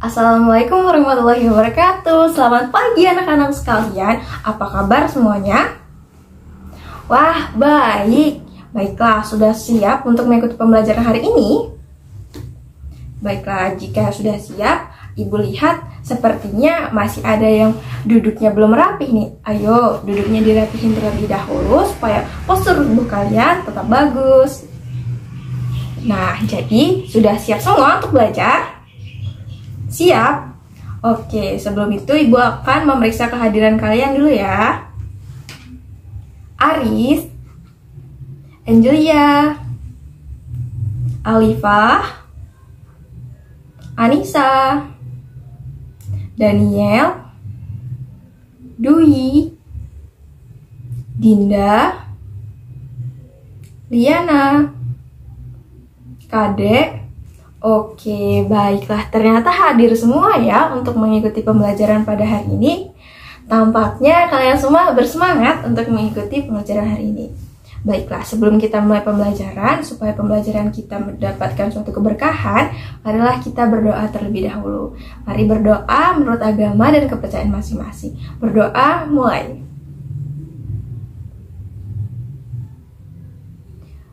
Assalamualaikum warahmatullahi wabarakatuh. Selamat pagi anak-anak sekalian. Apa kabar semuanya? Wah, baik. Baiklah, sudah siap untuk mengikuti pembelajaran hari ini? Baiklah, jika sudah siap, Ibu lihat sepertinya masih ada yang duduknya belum rapih nih. Ayo, duduknya dirapihin terlebih dahulu supaya postur tubuh kalian tetap bagus. Nah, jadi sudah siap semua untuk belajar? Siap? Oke, sebelum itu Ibu akan memeriksa kehadiran kalian dulu ya. Aris, Angelia, Alifah, Anissa, Daniel, Dwi, Dinda, Liana, Kadek. Oke, baiklah, ternyata hadir semua ya untuk mengikuti pembelajaran pada hari ini. Tampaknya kalian semua bersemangat untuk mengikuti pembelajaran hari ini. Baiklah, sebelum kita mulai pembelajaran, supaya pembelajaran kita mendapatkan suatu keberkahan, marilah kita berdoa terlebih dahulu. Mari berdoa menurut agama dan kepercayaan masing-masing. Berdoa, mulai.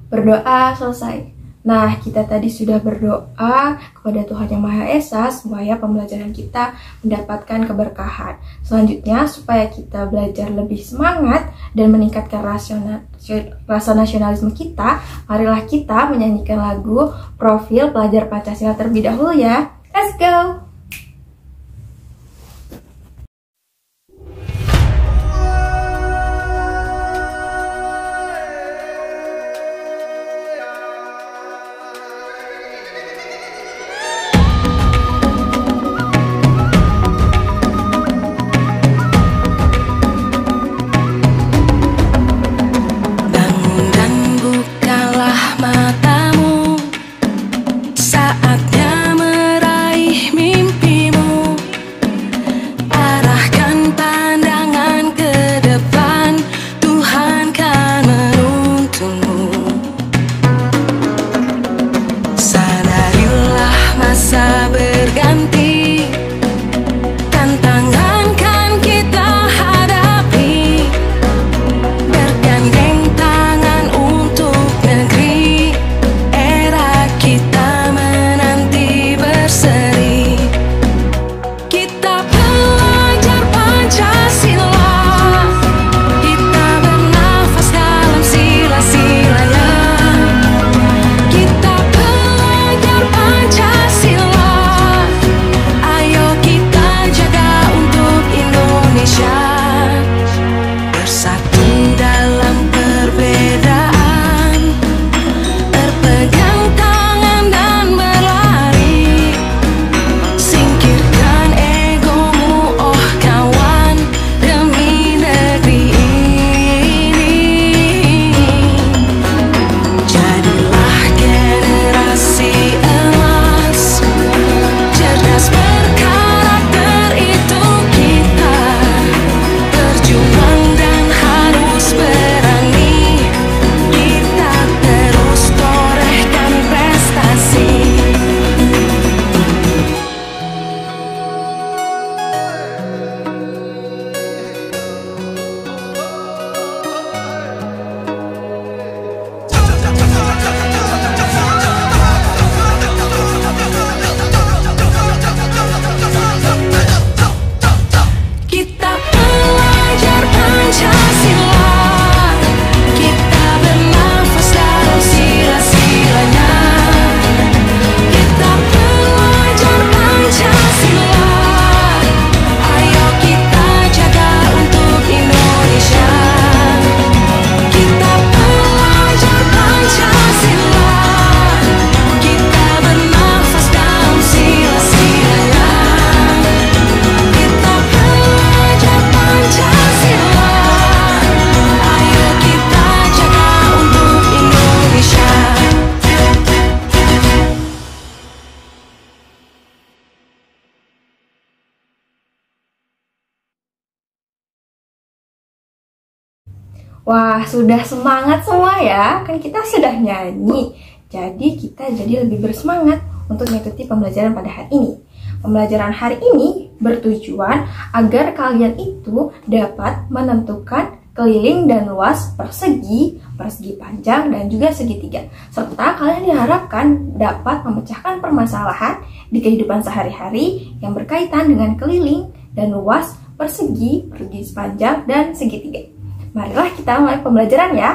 Berdoa, selesai. Nah, kita tadi sudah berdoa kepada Tuhan Yang Maha Esa supaya pembelajaran kita mendapatkan keberkahan. Selanjutnya, supaya kita belajar lebih semangat dan meningkatkan rasa nasionalisme kita, marilah kita menyanyikan lagu Profil Pelajar Pancasila terlebih dahulu ya. Let's go! Wah, sudah semangat semua ya. Kan kita sudah nyanyi. Jadi kita jadi lebih bersemangat untuk mengikuti pembelajaran pada hari ini. Pembelajaran hari ini bertujuan agar kalian itu dapat menentukan keliling dan luas persegi, persegi panjang, dan juga segitiga. Serta kalian diharapkan dapat memecahkan permasalahan di kehidupan sehari-hari yang berkaitan dengan keliling dan luas persegi, persegi panjang, dan segitiga. Marilah kita mulai pembelajaran ya.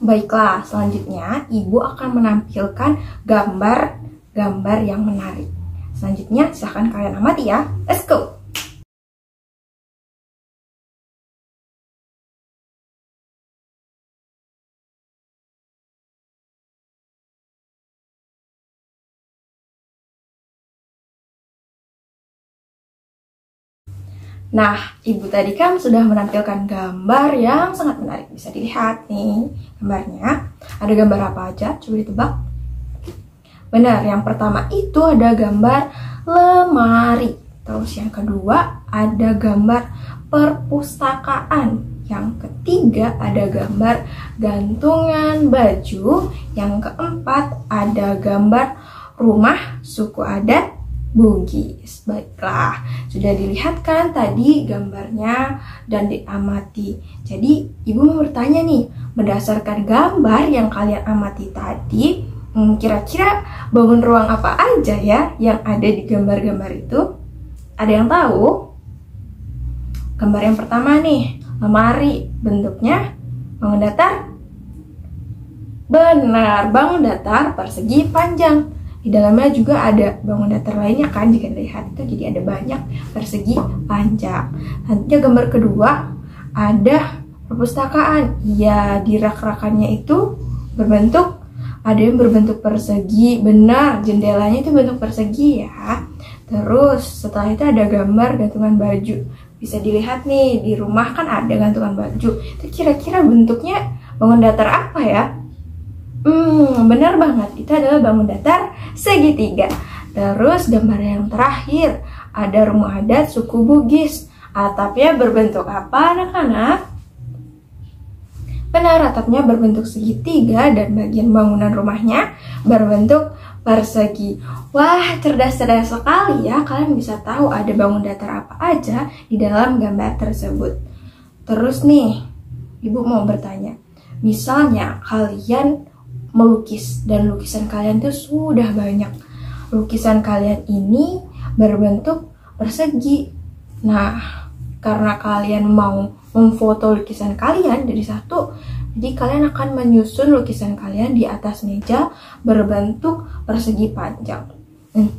Baiklah, selanjutnya Ibu akan menampilkan gambar yang menarik. Selanjutnya silahkan kalian amati ya. Let's go! Nah, Ibu tadi kan sudah menampilkan gambar yang sangat menarik. Bisa dilihat nih gambarnya. Ada gambar apa aja? Coba ditebak. Benar, yang pertama itu ada gambar lemari. Terus yang kedua ada gambar perpustakaan. Yang ketiga ada gambar gantungan baju. Yang keempat ada gambar rumah suku adat Bugis. Baiklah, sudah dilihat kan tadi gambarnya dan diamati. Jadi Ibu mau bertanya nih, berdasarkan gambar yang kalian amati tadi, kira-kira bangun ruang apa aja ya yang ada di gambar-gambar itu? Ada yang tahu? Gambar yang pertama nih, lemari. Bentuknya bangun datar? Benar, bangun datar persegi panjang. Di dalamnya juga ada bangun datar lainnya kan, jika dilihat itu jadi ada banyak persegi panjang. Selanjutnya gambar kedua ada perpustakaan. Ya, di rak-rakannya itu berbentuk, ada yang berbentuk persegi. Benar, jendelanya itu bentuk persegi ya. Terus setelah itu ada gambar gantungan baju. Bisa dilihat nih, di rumah kan ada gantungan baju. Itu kira-kira bentuknya bangun datar apa ya? Benar banget, itu adalah bangun datar segitiga. Terus gambar yang terakhir ada rumah adat suku Bugis. Atapnya berbentuk apa anak-anak? Benar, atapnya berbentuk segitiga dan bagian bangunan rumahnya berbentuk persegi. Wah, cerdas-cerdas sekali ya, kalian bisa tahu ada bangun datar apa aja di dalam gambar tersebut. Terus nih, Ibu mau bertanya, misalnya kalian melukis dan lukisan kalian tuh sudah banyak. Lukisan kalian ini berbentuk persegi. Nah, karena kalian mau memfoto lukisan kalian dari satu, jadi kalian akan menyusun lukisan kalian di atas meja berbentuk persegi panjang.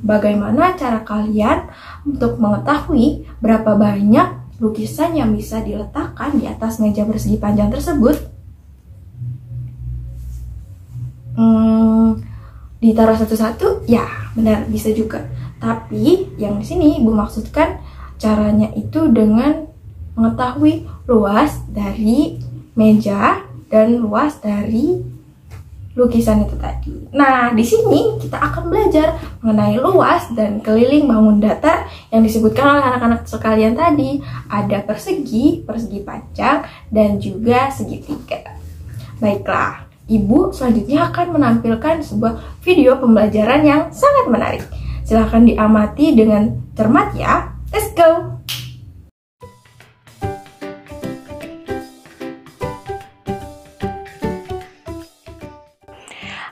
Bagaimana cara kalian untuk mengetahui berapa banyak lukisan yang bisa diletakkan di atas meja persegi panjang tersebut? Ditaruh satu-satu? Ya, benar, bisa juga. Tapi yang di sini Ibu maksudkan caranya itu dengan mengetahui luas dari meja dan luas dari lukisan itu tadi. Nah, di sini kita akan belajar mengenai luas dan keliling bangun datar yang disebutkan oleh anak-anak sekalian tadi. Ada persegi, persegi panjang, dan juga segitiga. Baiklah, Ibu selanjutnya akan menampilkan sebuah video pembelajaran yang sangat menarik. Silahkan diamati dengan cermat ya. Let's go!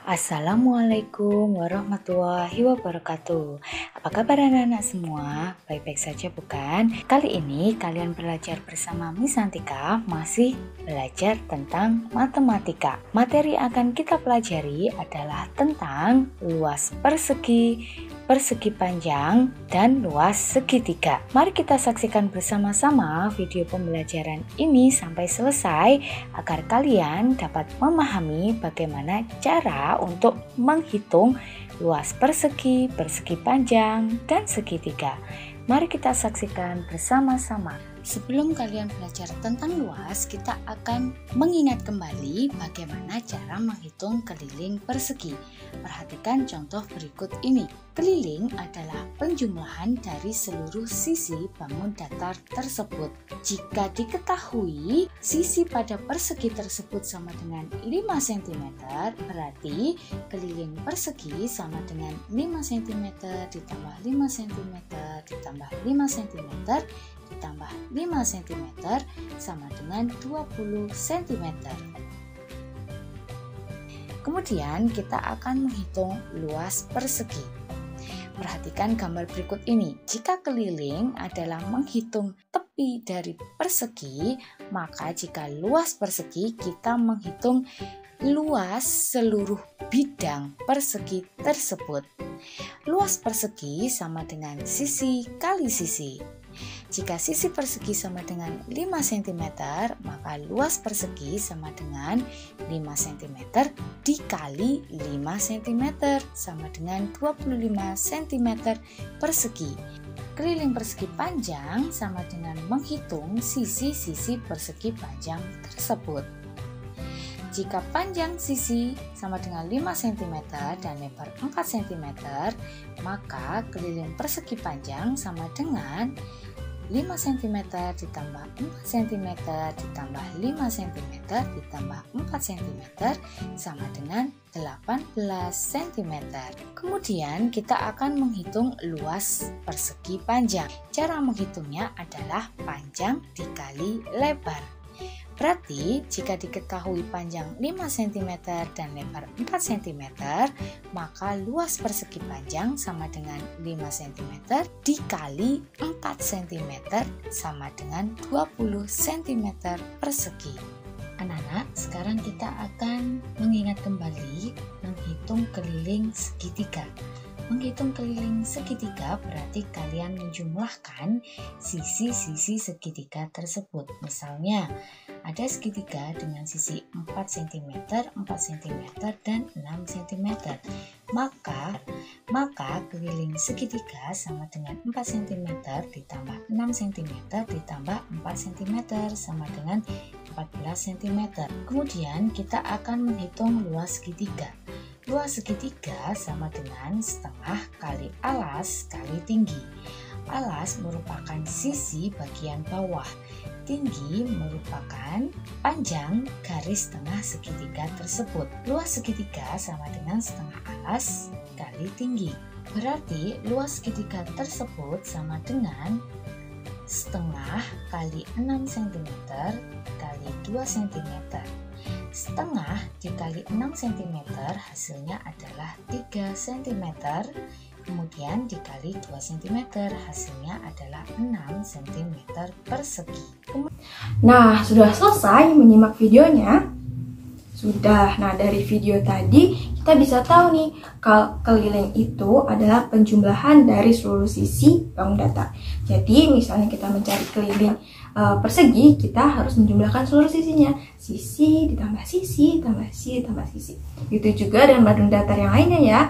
Assalamualaikum warahmatullahi wabarakatuh. Apa kabar anak-anak semua? Baik-baik saja bukan? Kali ini kalian belajar bersama Miss Santika, masih belajar tentang matematika. Materi yang akan kita pelajari adalah tentang luas persegi, persegi panjang, dan luas segitiga. Mari kita saksikan bersama-sama video pembelajaran ini sampai selesai agar kalian dapat memahami bagaimana cara untuk menghitung luas persegi, persegi panjang, dan segitiga. Mari kita saksikan bersama-sama. Sebelum kalian belajar tentang luas, kita akan mengingat kembali bagaimana cara menghitung keliling persegi. Perhatikan contoh berikut ini. Keliling adalah penjumlahan dari seluruh sisi bangun datar tersebut. Jika diketahui sisi pada persegi tersebut sama dengan 5 cm, berarti keliling persegi sama dengan 5 cm ditambah 5 cm ditambah 5 cm ditambah 5 cm sama dengan 20 cm. Kemudian kita akan menghitung luas persegi. Perhatikan gambar berikut ini. Jika keliling adalah menghitung tepi dari persegi, maka jika luas persegi kita menghitung luas seluruh bidang persegi tersebut. Luas persegi sama dengan sisi kali sisi. Jika sisi persegi sama dengan 5 cm, maka luas persegi sama dengan 5 cm dikali 5 cm sama dengan 25 cm persegi. Keliling persegi panjang sama dengan menghitung sisi-sisi persegi panjang tersebut. Jika panjang sisi sama dengan 5 cm dan lebar 4 cm, maka keliling persegi panjang sama dengan 5 cm ditambah 4 cm ditambah 5 cm ditambah 4 cm sama dengan 18 cm. Kemudian kita akan menghitung luas persegi panjang. Cara menghitungnya adalah panjang dikali lebar. Berarti jika diketahui panjang 5 cm dan lebar 4 cm, maka luas persegi panjang sama dengan 5 cm dikali 4 cm sama dengan 20 cm persegi. Anak-anak, sekarang kita akan mengingat kembali menghitung keliling segitiga. Menghitung keliling segitiga berarti kalian menjumlahkan sisi-sisi segitiga tersebut. Misalnya, ada segitiga dengan sisi 4 cm, 4 cm, dan 6 cm. Maka keliling segitiga sama dengan 4 cm ditambah 6 cm ditambah 4 cm sama dengan 14 cm. Kemudian kita akan menghitung luas segitiga. Luas segitiga sama dengan setengah kali alas kali tinggi. Alas merupakan sisi bagian bawah. Tinggi merupakan panjang garis tengah segitiga tersebut. Luas segitiga sama dengan setengah alas kali tinggi. Berarti luas segitiga tersebut sama dengan setengah kali 6 cm kali 2 cm. Setengah dikali 6 cm hasilnya adalah 3 cm. Kemudian dikali 2 cm hasilnya adalah 6 cm persegi. Nah, sudah selesai menyimak videonya? Sudah. Nah, dari video tadi kita bisa tahu nih kalau keliling itu adalah penjumlahan dari seluruh sisi bangun datar. Jadi, misalnya kita mencari keliling persegi, kita harus menjumlahkan seluruh sisinya. Sisi ditambah sisi, ditambah sisi, ditambah sisi. Begitu juga dengan bangun datar yang lainnya ya.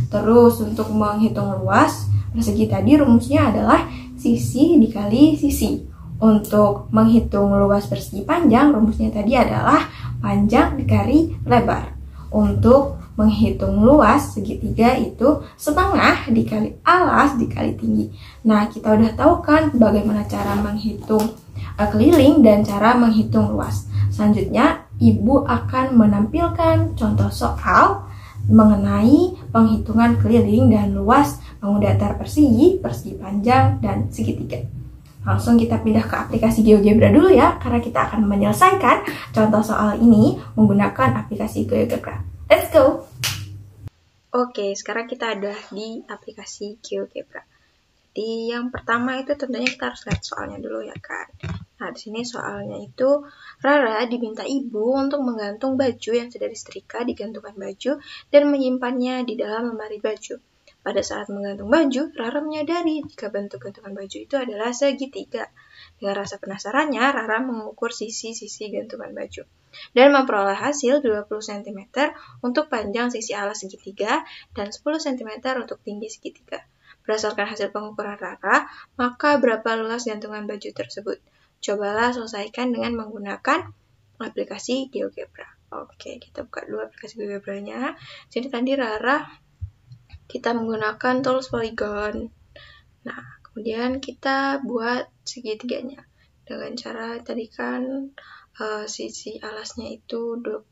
Terus untuk menghitung luas persegi tadi rumusnya adalah sisi dikali sisi. Untuk menghitung luas persegi panjang rumusnya tadi adalah panjang dikali lebar. Untuk menghitung luas segitiga itu setengah dikali alas dikali tinggi. Nah, kita udah tahu kan bagaimana cara menghitung keliling dan cara menghitung luas. Selanjutnya, Ibu akan menampilkan contoh soal mengenai penghitungan keliling dan luas bangun datar persegi, persegi panjang, dan segitiga. Langsung kita pindah ke aplikasi GeoGebra dulu ya, karena kita akan menyelesaikan contoh soal ini menggunakan aplikasi GeoGebra. Let's go! Oke, sekarang kita ada di aplikasi GeoGebra. Jadi yang pertama itu tentunya kita harus lihat soalnya dulu ya kan. Nah, di sini soalnya itu Rara diminta ibu untuk menggantung baju yang sudah disetrika di gantungan baju dan menyimpannya di dalam lemari baju. Pada saat menggantung baju, Rara menyadari jika bentuk gantungan baju itu adalah segitiga. Dengan rasa penasarannya, Rara mengukur sisi-sisi gantungan baju dan memperoleh hasil 20 cm untuk panjang sisi alas segitiga dan 10 cm untuk tinggi segitiga. Berdasarkan hasil pengukuran Rara, maka berapa luas gantungan baju tersebut? Cobalah selesaikan dengan menggunakan aplikasi GeoGebra. Oke, kita buka dulu aplikasi GeoGebra-nya. Jadi tadi Rara kita menggunakan tools polygon. Nah, kemudian kita buat segitiganya dengan cara tadi kan sisi alasnya itu 20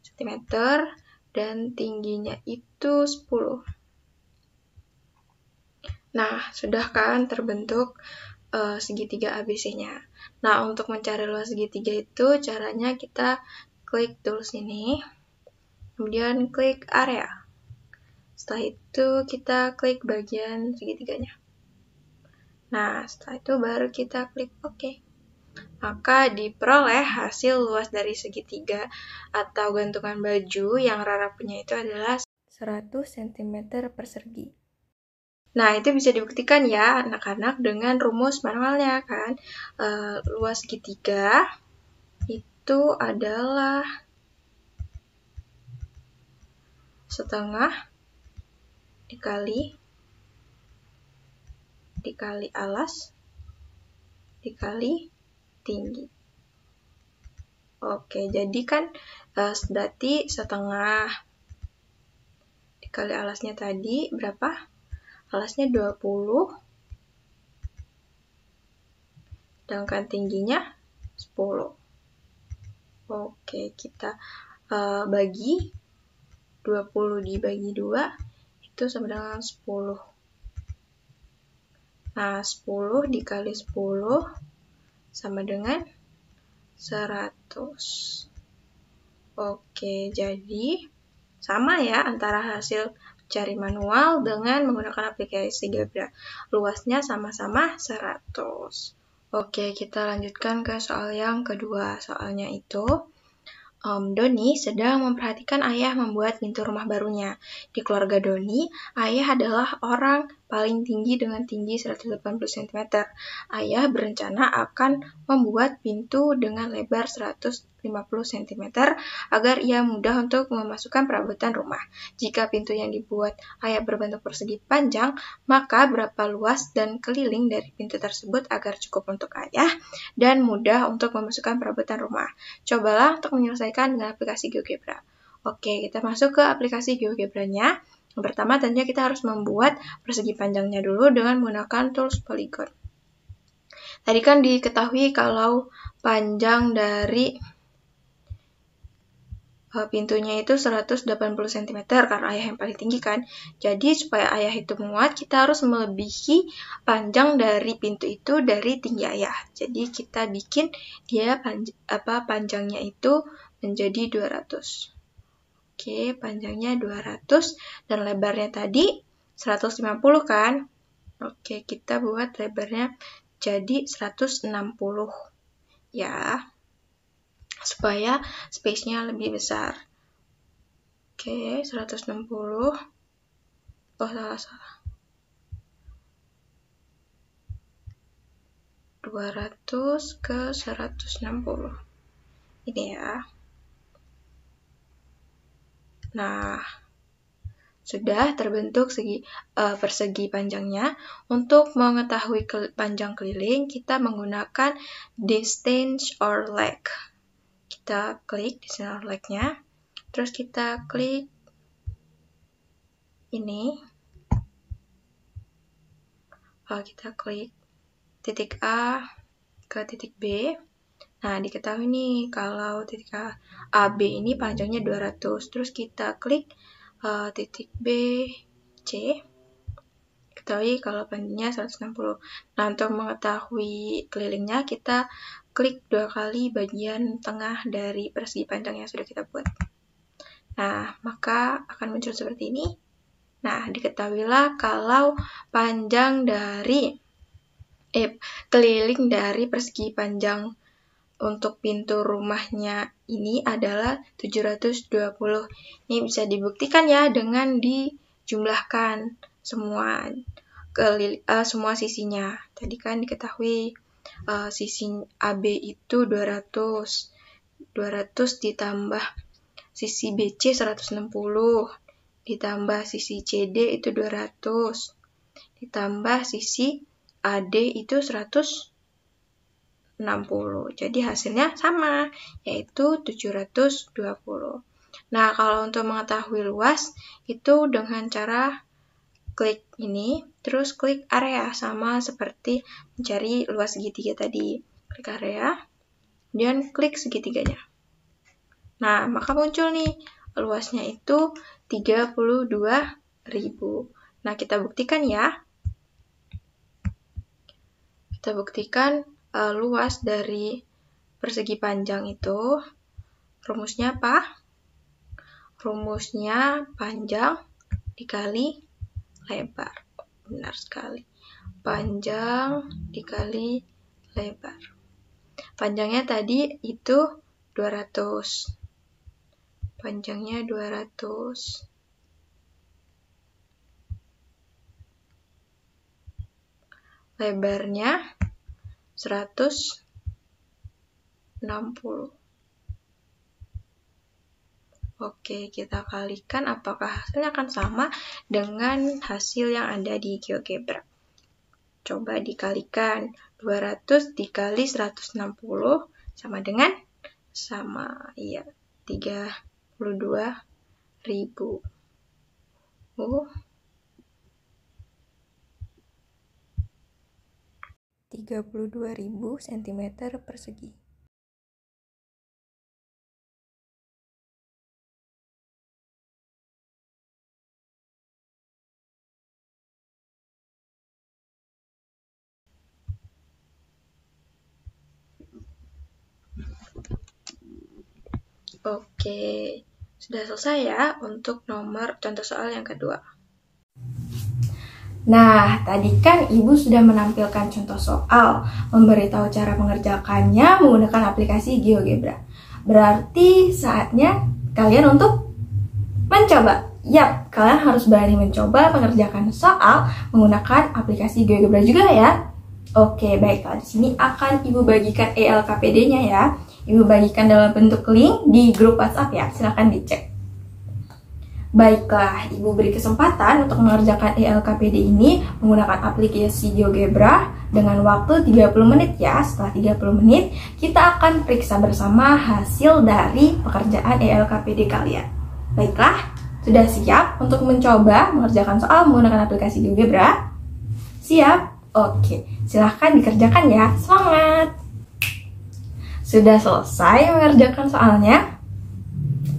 cm dan tingginya itu 10. Nah, sudah kan terbentuk segitiga ABC-nya. Nah, untuk mencari luas segitiga itu caranya kita klik tools ini, kemudian klik area. Setelah itu kita klik bagian segitiganya. Nah, setelah itu baru kita klik OK. Maka diperoleh hasil luas dari segitiga atau gantungan baju yang Rara punya itu adalah 100 cm persegi. Nah, itu bisa dibuktikan ya anak-anak dengan rumus manualnya kan. Luas segitiga itu adalah setengah dikali alas dikali tinggi. Oke, jadi kan berarti setengah dikali alasnya tadi berapa? Alasnya 20, sedangkan tingginya 10. Oke, kita bagi 20 dibagi 2 itu sama dengan 10. Nah, 10 dikali 10 sama dengan 100. Oke, jadi sama ya antara hasil cari manual dengan menggunakan aplikasi Gebra. Luasnya sama-sama 100. Oke, kita lanjutkan ke soal yang kedua. Soalnya itu, Doni sedang memperhatikan ayah membuat pintu rumah barunya. Di keluarga Doni, ayah adalah orang paling tinggi dengan tinggi 180 cm. Ayah berencana akan membuat pintu dengan lebar 150 cm agar ia mudah untuk memasukkan perabotan rumah. Jika pintu yang dibuat ayah berbentuk persegi panjang, maka berapa luas dan keliling dari pintu tersebut agar cukup untuk ayah dan mudah untuk memasukkan perabotan rumah. Cobalah untuk menyelesaikan dengan aplikasi GeoGebra. Oke, kita masuk ke aplikasi GeoGebra-nya. Yang pertama tentunya kita harus membuat persegi panjangnya dulu dengan menggunakan tools polygon. Tadi kan diketahui kalau panjang dari pintunya itu 180 cm karena ayah yang paling tinggi kan. Jadi supaya ayah itu muat, kita harus melebihi panjang dari pintu itu dari tinggi ayah. Jadi kita bikin dia panjangnya itu menjadi 200. Oke, panjangnya 200 dan lebarnya tadi 150 kan. Oke, kita buat lebarnya jadi 160 ya, supaya space-nya lebih besar. Oke, 160. Oh, salah. 200 ke 160. Ini ya. Nah, sudah terbentuk persegi panjangnya. Untuk mengetahui panjang keliling, kita menggunakan distance or leg. Kita klik distance or leg-nya, terus kita klik ini. Kita klik titik A ke titik B. Nah, diketahui nih kalau titik AB ini panjangnya 200. Terus kita klik titik B, C. Ketahui kalau panjangnya 160. Nah, untuk mengetahui kelilingnya, kita klik 2 kali bagian tengah dari persegi panjang yang sudah kita buat. Nah, maka akan muncul seperti ini. Nah, diketahuilah kalau panjang dari keliling dari persegi panjang untuk pintu rumahnya ini adalah 720. Ini bisa dibuktikan ya dengan dijumlahkan semua sisinya. Tadi kan diketahui sisi AB itu 200. 200 ditambah sisi BC 160. Ditambah sisi CD itu 200. Ditambah sisi AD itu 160. Jadi hasilnya sama, yaitu 720. Nah, kalau untuk mengetahui luas, itu dengan cara klik ini, terus klik area, sama seperti mencari luas segitiga tadi. Klik area, kemudian klik segitiganya. Nah, maka muncul nih, luasnya itu 32.000. Nah, kita buktikan ya. Kita buktikan luas dari persegi panjang itu, rumusnya apa? Rumusnya panjang dikali lebar. Benar sekali. Panjang dikali lebar. Panjangnya tadi itu 200. Panjangnya 200. Lebarnya 160. Oke, kita kalikan apakah hasilnya akan sama dengan hasil yang ada di GeoGebra. Coba dikalikan, 200 dikali 160 sama dengan? Iya, 32.000. 32.000 cm persegi. Oke, sudah selesai ya untuk nomor contoh soal yang kedua. Nah, tadi kan Ibu sudah menampilkan contoh soal, memberitahu cara mengerjakannya menggunakan aplikasi GeoGebra. Berarti saatnya kalian untuk mencoba. Yap, kalian harus berani mencoba mengerjakan soal menggunakan aplikasi GeoGebra juga ya. Oke, baiklah. Di sini akan Ibu bagikan ELKPD-nya ya. Ibu bagikan dalam bentuk link di grup WhatsApp ya. Silahkan dicek. Baiklah, Ibu beri kesempatan untuk mengerjakan ELKPD ini menggunakan aplikasi GeoGebra dengan waktu 30 menit ya. Setelah 30 menit, kita akan periksa bersama hasil dari pekerjaan ELKPD kalian. Baiklah, sudah siap untuk mencoba mengerjakan soal menggunakan aplikasi GeoGebra? Siap? Oke, silahkan dikerjakan ya. Semangat! Sudah selesai mengerjakan soalnya?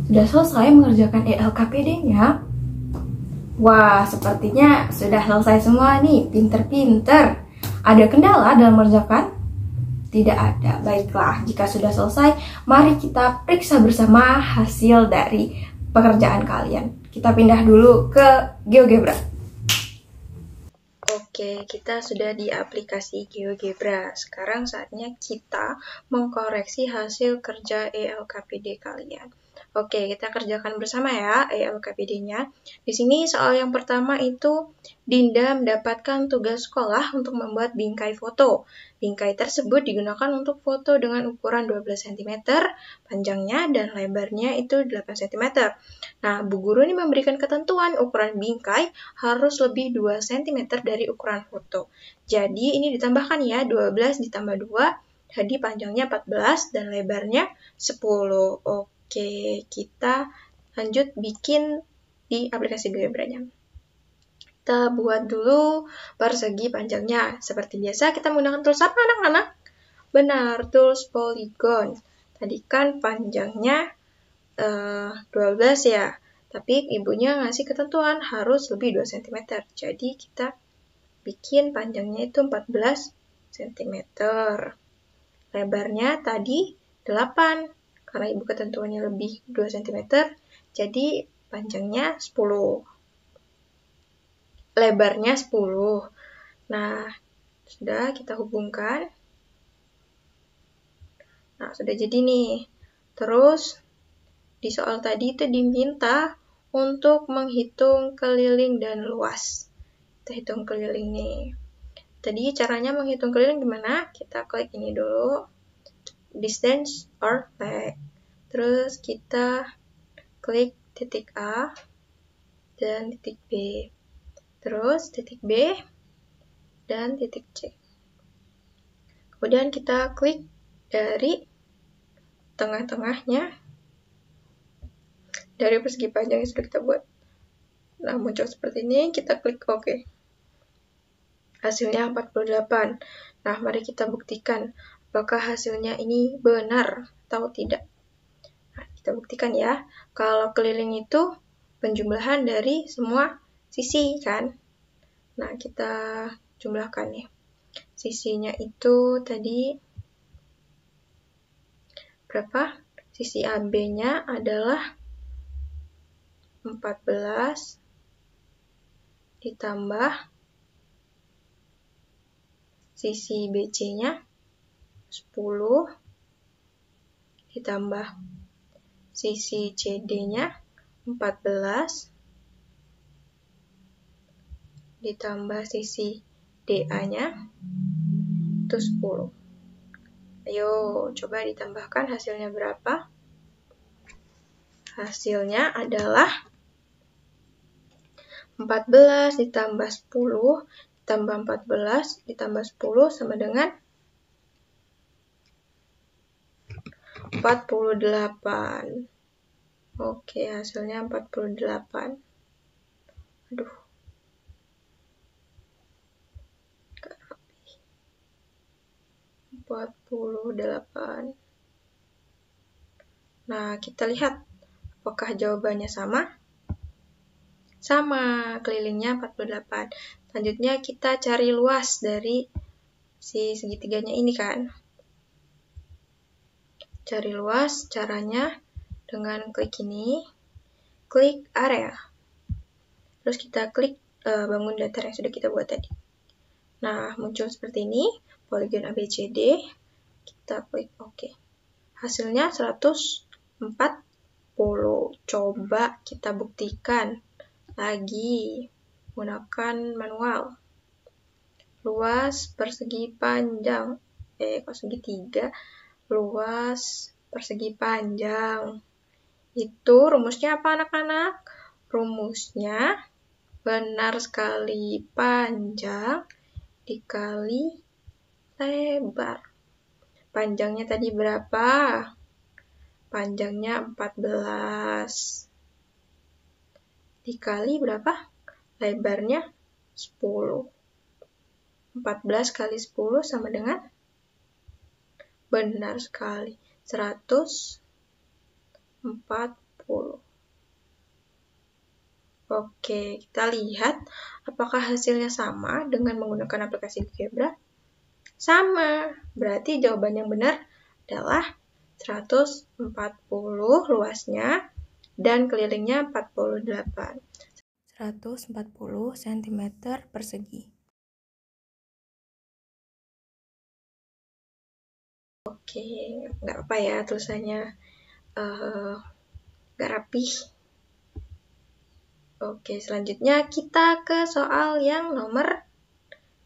Sudah selesai mengerjakan ELKPD-nya? Wah, sepertinya sudah selesai semua nih, pinter-pinter. Ada kendala dalam mengerjakan? Tidak ada. Baiklah, jika sudah selesai, mari kita periksa bersama hasil dari pekerjaan kalian. Kita pindah dulu ke GeoGebra. Oke, kita sudah di aplikasi GeoGebra. Sekarang saatnya kita mengkoreksi hasil kerja ELKPD kalian. Oke, kita kerjakan bersama ya ELKPD-nya. Di sini soal yang pertama itu Dinda mendapatkan tugas sekolah untuk membuat bingkai foto. Bingkai tersebut digunakan untuk foto dengan ukuran 12 cm, panjangnya dan lebarnya itu 8 cm. Nah, Bu Guru ini memberikan ketentuan ukuran bingkai harus lebih 2 cm dari ukuran foto. Jadi, ini ditambahkan ya, 12 ditambah 2, jadi panjangnya 14 dan lebarnya 10. Oke, kita lanjut bikin di aplikasi GeoGebra-nya. Kita buat dulu persegi panjangnya. Seperti biasa, kita menggunakan tools apa anak-anak? Benar, tools polygon. Tadi kan panjangnya 12 ya, tapi ibunya ngasih ketentuan harus lebih 2 cm. Jadi kita bikin panjangnya itu 14 cm. Lebarnya tadi 8, karena ibu ketentuannya lebih 2 cm, jadi panjangnya 10. Lebarnya 10. Nah, sudah kita hubungkan. Nah, sudah jadi nih. Terus, di soal tadi itu diminta untuk menghitung keliling dan luas. Kita hitung keliling nih. Tadi caranya menghitung keliling gimana? Kita klik ini dulu. Distance or length. Terus kita klik titik A dan titik B. Terus titik B dan titik C. Kemudian kita klik dari tengah-tengahnya dari persegi panjang yang sudah kita buat. Nah, muncul seperti ini, kita klik OK. Hasilnya 48. Nah, mari kita buktikan apakah hasilnya ini benar atau tidak. Nah, kita buktikan ya. Kalau keliling itu penjumlahan dari semua sisi, kan? Nah, kita jumlahkan ya. Sisinya itu tadi berapa? Sisi AB-nya adalah 14 ditambah sisi BC-nya 10 ditambah sisi CD-nya 14 ditambah sisi DA-nya itu 10. Ayo, coba ditambahkan hasilnya berapa? Hasilnya adalah 14 ditambah 10 ditambah 14 ditambah 10 sama dengan 48. Oke, hasilnya 48. Aduh. 48. Nah, kita lihat apakah jawabannya sama? Sama, kelilingnya 48. Selanjutnya kita cari luas dari si segitiganya ini, kan? Cari luas caranya dengan klik ini, klik area. Terus kita klik bangun datar yang sudah kita buat tadi. Nah, muncul seperti ini, poligon ABCD. Kita klik OK. Hasilnya 140. Coba kita buktikan lagi menggunakan manual. Luas persegi panjang. Kok segitiga? Luas persegi panjang. Itu rumusnya apa, anak-anak? Rumusnya benar sekali, panjang dikali lebar. Panjangnya tadi berapa? Panjangnya 14. Dikali berapa? Lebarnya 10. 14 kali 10 sama dengan? Benar sekali, 140. Oke, kita lihat apakah hasilnya sama dengan menggunakan aplikasi GeoGebra. Sama, berarti jawaban yang benar adalah 140 luasnya dan kelilingnya 48. 140 cm persegi. Oke, nggak apa ya tulisannya nggak rapih. Oke, selanjutnya kita ke soal yang nomor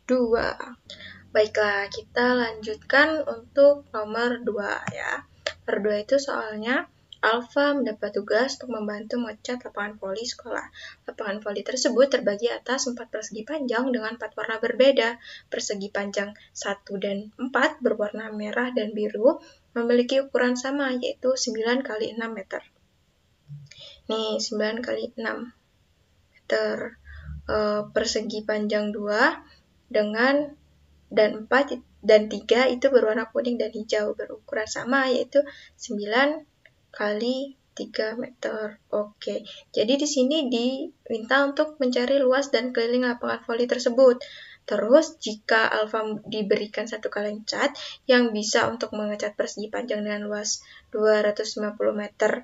2. Baiklah, kita lanjutkan untuk nomor 2 ya. Nomor 2 itu soalnya Alfa mendapat tugas untuk membantu mengecat lapangan voli sekolah. Lapangan voli tersebut terbagi atas 4 persegi panjang dengan 4 warna berbeda. Persegi panjang 1 dan 4 berwarna merah dan biru memiliki ukuran sama, yaitu 9 x 6 meter. Nih, 9 x 6 meter. Persegi panjang 2 dengan dan 4 dan 3 itu berwarna kuning dan hijau berukuran sama, yaitu 9 x 3 meter. Oke, jadi di sini diminta untuk mencari luas dan keliling lapangan voli tersebut. Terus, jika alfa diberikan satu kaleng cat yang bisa untuk mengecat persegi panjang dengan luas 250 meter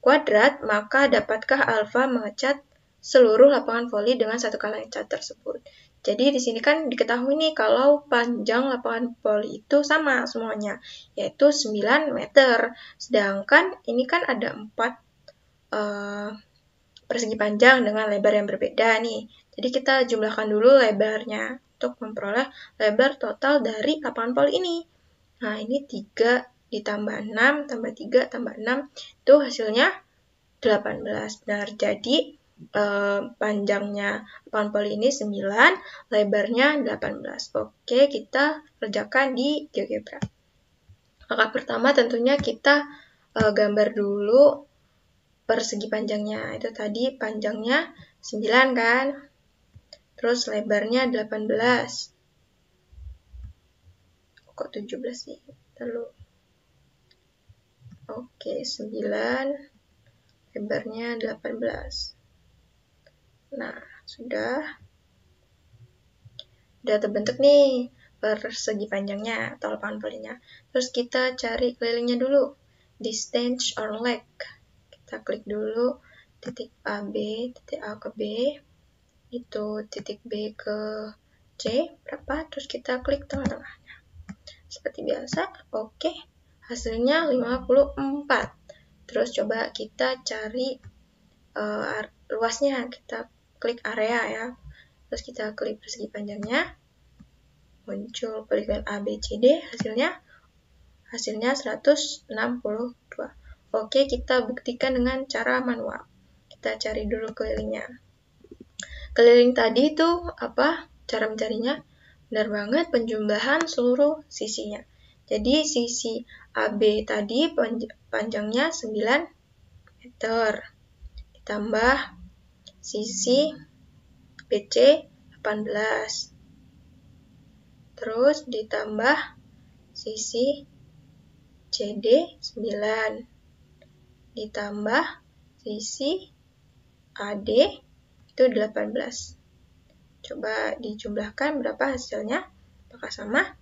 kuadrat, maka dapatkah alfa mengecat seluruh lapangan voli dengan satu kaleng cat tersebut? Jadi di sini kan diketahui nih kalau panjang lapangan voli itu sama semuanya, yaitu 9 meter. Sedangkan ini kan ada 4 persegi panjang dengan lebar yang berbeda nih. Jadi kita jumlahkan dulu lebarnya untuk memperoleh lebar total dari lapangan voli ini. Nah, ini 3 ditambah 6 tambah 3 tambah 6 itu hasilnya 18. Benar, jadi panjangnya lapangan voli ini 9, lebarnya 18. Oke, kita kerjakan di GeoGebra. Langkah pertama tentunya kita gambar dulu persegi panjangnya. Itu tadi panjangnya 9 kan? Terus lebarnya 18. Kok 17 sih? Lalu oke, 9 lebarnya 18. Nah, sudah terbentuk nih persegi panjangnya atau lapangan polinya. Terus kita cari kelilingnya dulu. Distance or length. Kita klik dulu titik A, B, titik A ke B. Itu titik B ke C berapa, terus kita klik tengah-tengahnya seperti biasa. Oke, hasilnya 54. Terus coba kita cari luasnya, kita klik area ya, terus kita klik persegi panjangnya, muncul poligon ABCD, hasilnya 162. Oke, kita buktikan dengan cara manual. Kita cari dulu kelilingnya. Keliling tadi itu apa? Cara mencarinya? Benar banget, penjumlahan seluruh sisinya. Jadi sisi AB tadi panjangnya 9 meter. Ditambah sisi BC 18. Terus ditambah sisi CD 9. Ditambah sisi AD itu 18. Coba dijumlahkan berapa hasilnya? Apakah sama?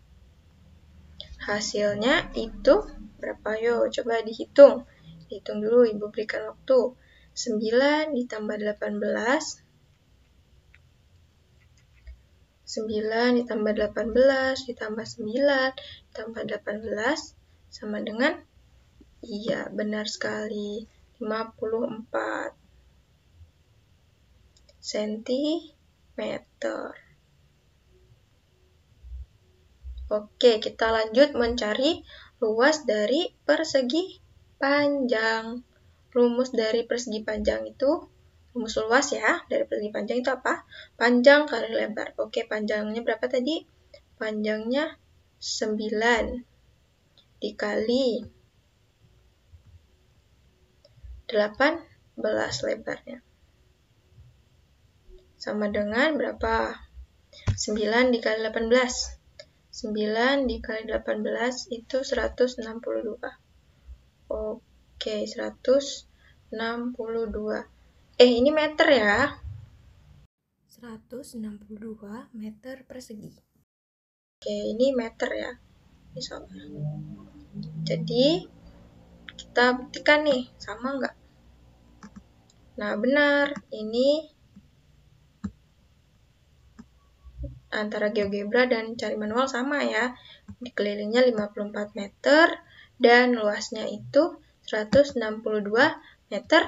Hasilnya itu berapa? Yuk, coba dihitung. Dihitung dulu, Ibu berikan waktu. 9 ditambah 18. 9 ditambah 18 ditambah 9 ditambah 18 sama dengan, iya benar sekali, 54 cm. Oke, kita lanjut mencari luas dari persegi panjang. Rumus dari persegi panjang itu, rumus luas ya, dari persegi panjang itu apa? Panjang kali lebar. Oke, panjangnya berapa tadi? Panjangnya 9 dikali 18 lebarnya. Sama dengan berapa? 9 dikali 18. 9 dikali 18 itu 162. Oke, 162. Ini meter ya. 162 meter persegi. Oke, ini meter ya. Misalnya. Jadi, kita buktikan nih, sama nggak? Nah, benar. Ini antara GeoGebra dan cari manual sama ya. Dikelilingnya 54 meter dan luasnya itu 162 meter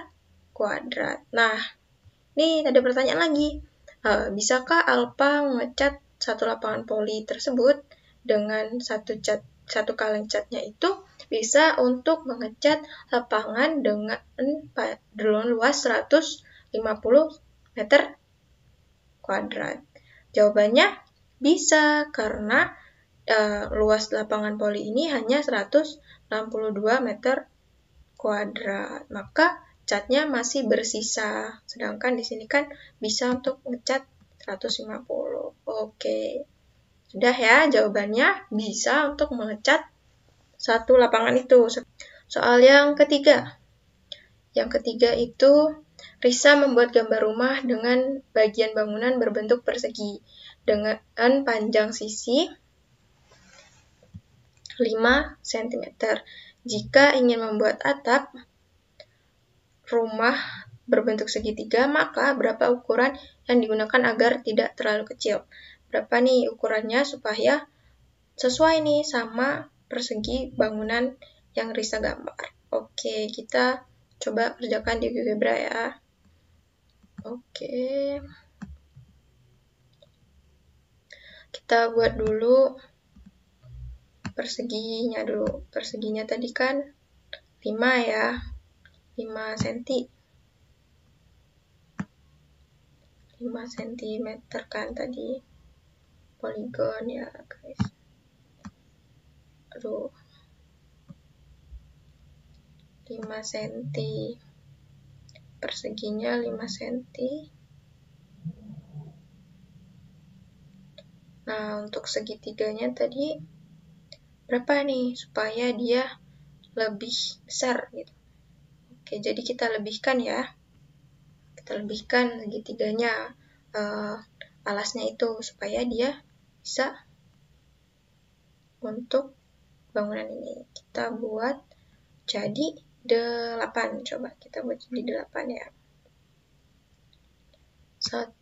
kuadrat. Nah, ini ada pertanyaan lagi. Bisakah Alpa mengecat satu lapangan poli tersebut dengan satu kaleng catnya itu bisa untuk mengecat lapangan dengan luas 150 meter kuadrat? Jawabannya bisa, karena luas lapangan poli ini hanya 162 meter kuadrat. Maka catnya masih bersisa. Sedangkan di sini kan bisa untuk ngecat 150. Oke. Sudah ya, jawabannya bisa untuk mengecat satu lapangan itu. Soal yang ketiga. Yang ketiga itu Risa membuat gambar rumah dengan bagian bangunan berbentuk persegi dengan panjang sisi 5 cm. Jika ingin membuat atap rumah berbentuk segitiga, maka berapa ukuran yang digunakan agar tidak terlalu kecil? Berapa nih ukurannya supaya sesuai nih sama persegi bangunan yang Risa gambar? Oke, kita coba kerjakan di GeoGebra ya. Oke. Kita buat dulu perseginya dulu. Perseginya tadi kan 5 ya. 5 cm. 5 cm kan tadi. Poligon ya, guys. Aduh. 5 cm. perseginya 5 cm. Nah, untuk segitiganya tadi berapa nih supaya dia lebih besar gitu. Oke, jadi kita lebihkan ya. Kita lebihkan segitiganya alasnya itu supaya dia bisa untuk bangunan ini. Kita buat jadi 8. Coba kita buat jadi 8 ya. 1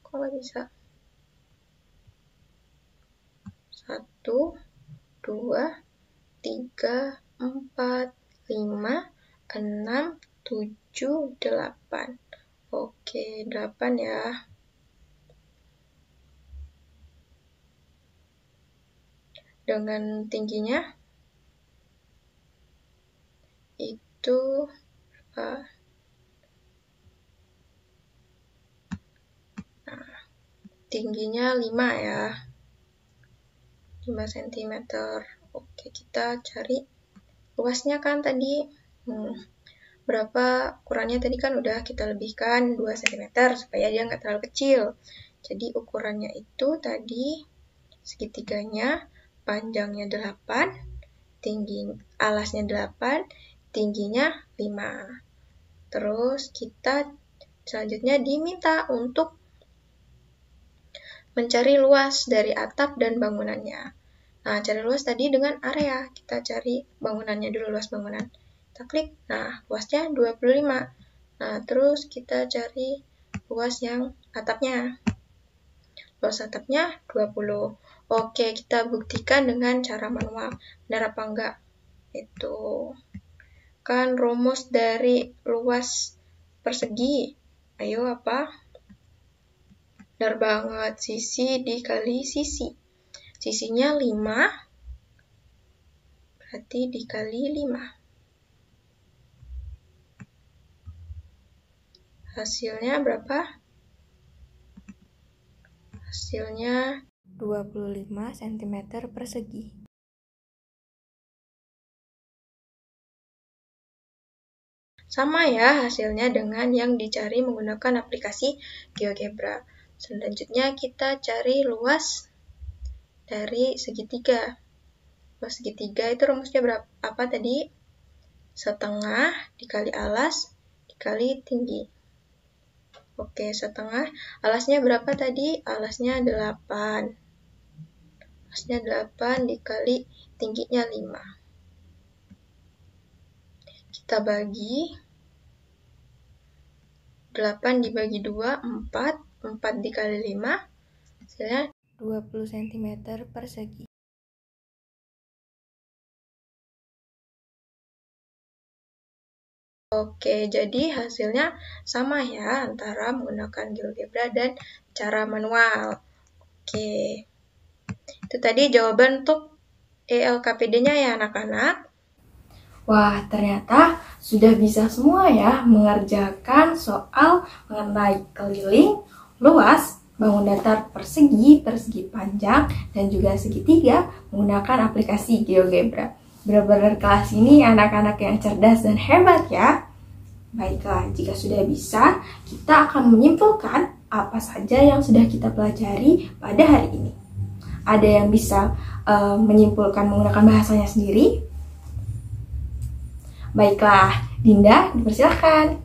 kok nggak bisa? 1, 2, 3, 4, 5, 6, 7, 8. Oke, 8 ya. Dengan tingginya itu tingginya 5 ya. 5 cm. Oke, kita cari luasnya kan tadi. Berapa ukurannya tadi kan udah kita lebihkan 2 cm supaya dia nggak terlalu kecil. Jadi ukurannya itu tadi segitiganya, panjangnya 8, tinggi alasnya 8, tingginya 5. Terus kita selanjutnya diminta untuk mencari luas dari atap dan bangunannya. Nah, cari luas tadi dengan area. Kita cari bangunannya dulu, luas bangunan. Kita klik, nah luasnya 25. Nah, terus kita cari luas yang atapnya. Luas atapnya 20. Oke, kita buktikan dengan cara manual. Benar apa enggak? Itu kan rumus dari luas persegi. Ayo apa? Benar banget, sisi dikali sisi. Sisinya 5, berarti dikali 5. Hasilnya berapa? Hasilnya 25 cm persegi. Sama ya hasilnya dengan yang dicari menggunakan aplikasi GeoGebra. Selanjutnya kita cari luas dari segitiga. Luas segitiga itu rumusnya berapa? Apa tadi? Setengah dikali alas dikali tinggi. Oke, setengah. Alasnya berapa tadi? Alasnya 8. Alasnya 8 dikali tingginya 5. Kita bagi. 8 dibagi 2, 4. 4 dikali 5, hasilnya 20 cm persegi. Oke, jadi hasilnya sama ya antara menggunakan GeoGebra dan cara manual. Oke, itu tadi jawaban untuk ELKPD-nya ya anak-anak. Wah, ternyata sudah bisa semua ya mengerjakan soal mengenai keliling, luas, bangun datar persegi, persegi panjang, dan juga segitiga menggunakan aplikasi GeoGebra. Benar-benar kelas ini anak-anak yang cerdas dan hebat ya. Baiklah, jika sudah bisa, kita akan menyimpulkan apa saja yang sudah kita pelajari pada hari ini. Ada yang bisa menyimpulkan menggunakan bahasanya sendiri? Baiklah, Dinda, dipersilakan.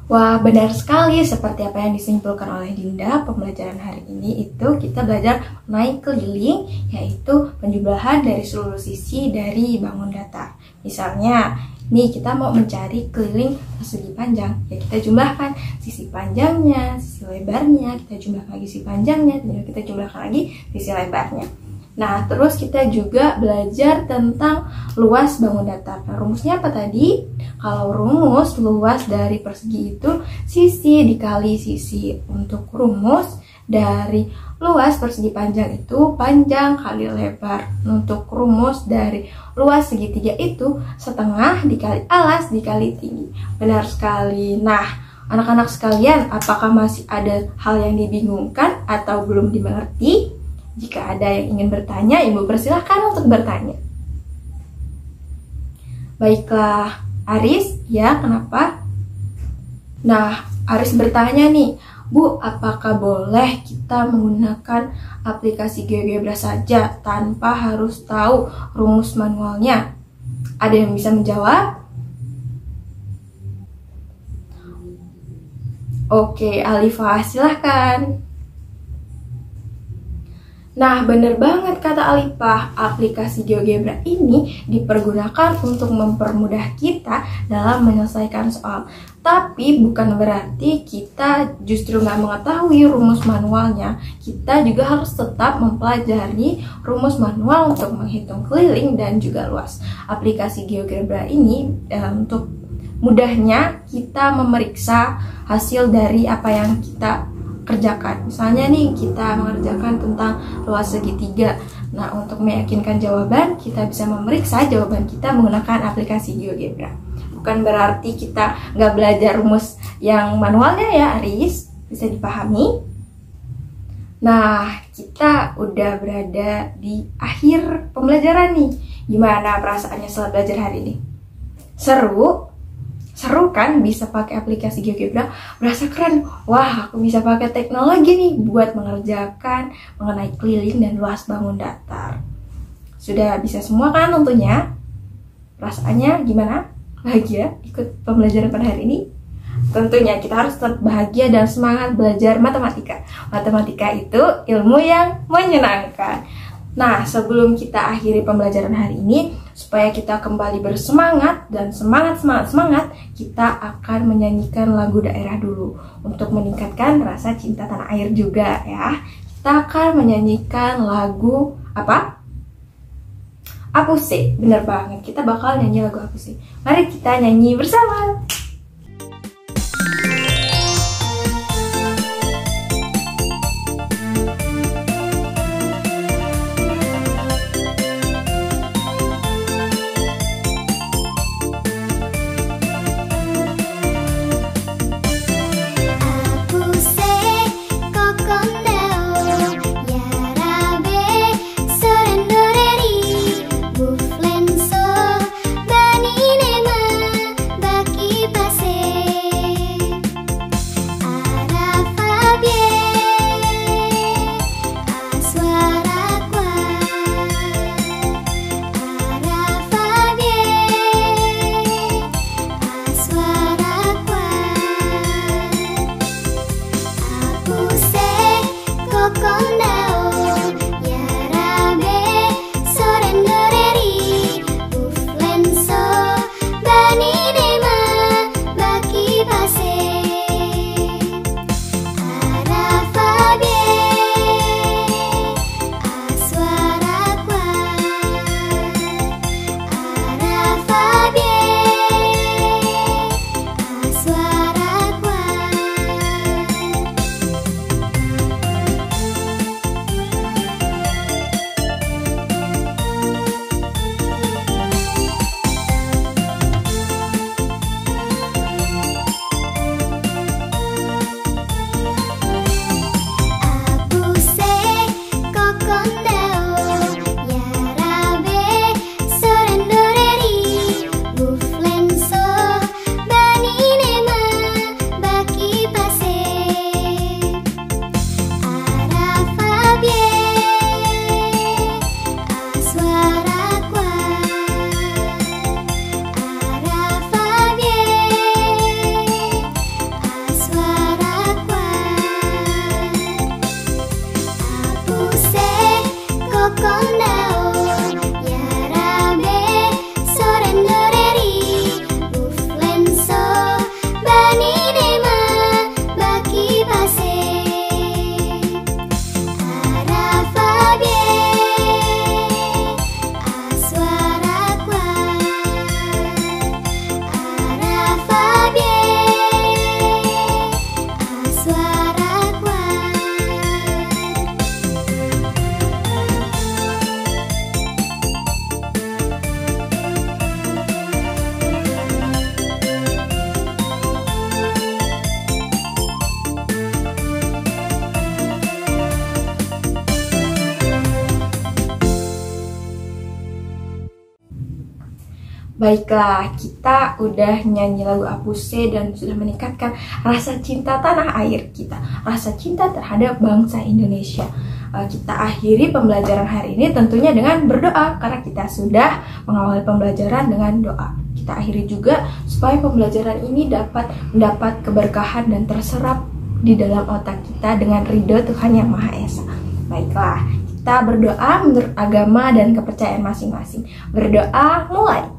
Wah, benar sekali seperti apa yang disimpulkan oleh Dinda. Pembelajaran hari ini itu kita belajar mengenai keliling, yaitu penjumlahan dari seluruh sisi dari bangun datar. Misalnya, nih kita mau mencari keliling persegi panjang, ya kita jumlahkan sisi panjangnya, sisi lebarnya, kita jumlahkan lagi sisi panjangnya, dan kita jumlahkan lagi sisi lebarnya. Nah, terus kita juga belajar tentang luas bangun datar. Nah, rumusnya apa tadi? Kalau rumus luas dari persegi itu sisi dikali sisi. Untuk rumus dari luas persegi panjang itu panjang kali lebar. Untuk rumus dari luas segitiga itu setengah dikali alas dikali tinggi. Benar sekali. Nah, anak-anak sekalian, apakah masih ada hal yang dibingungkan atau belum dimengerti? Jika ada yang ingin bertanya, Ibu persilahkan untuk bertanya. Baiklah, Aris, ya kenapa? Nah, Aris bertanya nih, Bu, apakah boleh kita menggunakan aplikasi GeoGebra saja tanpa harus tahu rumus manualnya? Ada yang bisa menjawab? Oke, Alifah, silahkan. Nah, bener banget kata Alifah, aplikasi GeoGebra ini dipergunakan untuk mempermudah kita dalam menyelesaikan soal. Tapi bukan berarti kita justru nggak mengetahui rumus manualnya. Kita juga harus tetap mempelajari rumus manual untuk menghitung keliling dan juga luas. Aplikasi GeoGebra ini untuk mudahnya kita memeriksa hasil dari apa yang kita kerjakan. Misalnya nih, kita mengerjakan tentang luas segitiga. Nah, untuk meyakinkan jawaban, kita bisa memeriksa jawaban kita menggunakan aplikasi GeoGebra. Bukan berarti kita nggak belajar rumus yang manualnya ya, Aris. Bisa dipahami? Nah, kita udah berada di akhir pembelajaran nih. Gimana perasaannya setelah belajar hari ini? Seru? Seru kan bisa pakai aplikasi GeoGebra? Berasa keren. Wah, aku bisa pakai teknologi nih buat mengerjakan mengenai keliling dan luas bangun datar. Sudah bisa semua kan tentunya? Perasaannya gimana? Bahagia ikut pembelajaran pada hari ini? Tentunya kita harus tetap bahagia dan semangat belajar matematika. Matematika itu ilmu yang menyenangkan. Nah, sebelum kita akhiri pembelajaran hari ini, supaya kita kembali bersemangat dan semangat, kita akan menyanyikan lagu daerah dulu untuk meningkatkan rasa cinta tanah air juga ya. Kita akan menyanyikan lagu apa? Apuse, bener banget. Kita bakal nyanyi lagu Apuse. Mari kita nyanyi bersama. Baki Baiklah, kita udah nyanyi lagu Apuse dan sudah meningkatkan rasa cinta tanah air kita, rasa cinta terhadap bangsa Indonesia. Kita akhiri pembelajaran hari ini tentunya dengan berdoa, karena kita sudah mengawali pembelajaran dengan doa. Kita akhiri juga supaya pembelajaran ini dapat mendapat keberkahan dan terserap di dalam otak kita dengan ridho Tuhan Yang Maha Esa. Baiklah, kita berdoa menurut agama dan kepercayaan masing-masing. Berdoa mulai.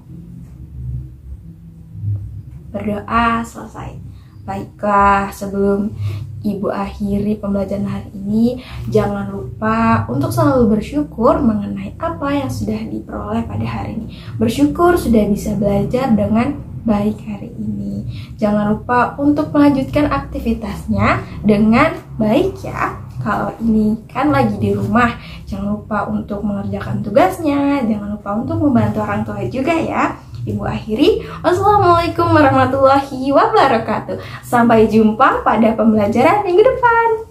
Berdoa selesai. Baiklah, sebelum Ibu akhiri pembelajaran hari ini, jangan lupa untuk selalu bersyukur mengenai apa yang sudah diperoleh pada hari ini. Bersyukur sudah bisa belajar dengan baik hari ini. Jangan lupa untuk melanjutkan aktivitasnya dengan baik ya. Kalau ini kan lagi di rumah, jangan lupa untuk mengerjakan tugasnya, jangan lupa untuk membantu orang tua juga ya. Ibu akhiri, wassalamualaikum warahmatullahi wabarakatuh. Sampai jumpa pada pembelajaran minggu depan.